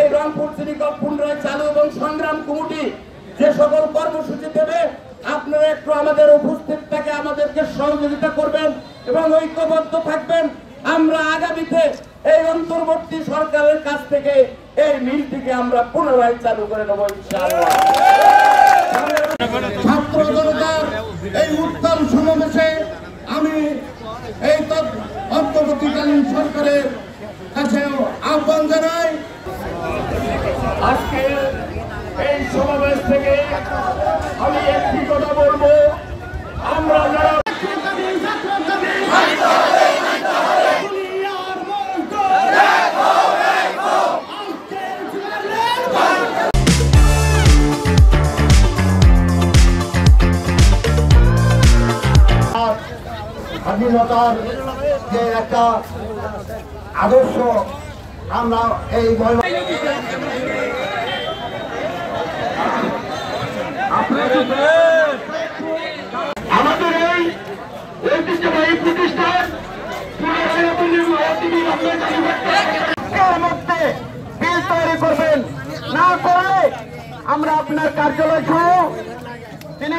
এই Rangpur city Corp পুনরায় চালু এবং সংগ্রাম কমিটি যে সকল কর্মসূচি দেবে আপনারা একটু আমাদের উপস্থিত থেকে আমাদেরকে সহযোগিতা করবেন এবং ঐক্যবদ্ধ থাকবেন। আমরা আগামীতে এই অন্তর্বর্তী সরকারের কাছ থেকে এই মিলটিকে আমরা পুনরায় চালু করে নেব ইনশাআল্লাহ। ছাত্র জনতার এই উত্তম সমাবেশে আমি এই অন্তর্বর্তীকালীন সরকারের কাছে আহ্বান জানাই। আজকে এই সমাবেশ থেকে আমি একটি কথা বলবো, আমরা যারা স্বাধীনতার যে একটা আদর্শ আমরা এই আমাদের এই ঐতিহ্যবাহী প্রতিষ্ঠান মধ্যে বিল তৈরি করবেন, না করে আমরা আপনার কার্যালয় সহ তিনি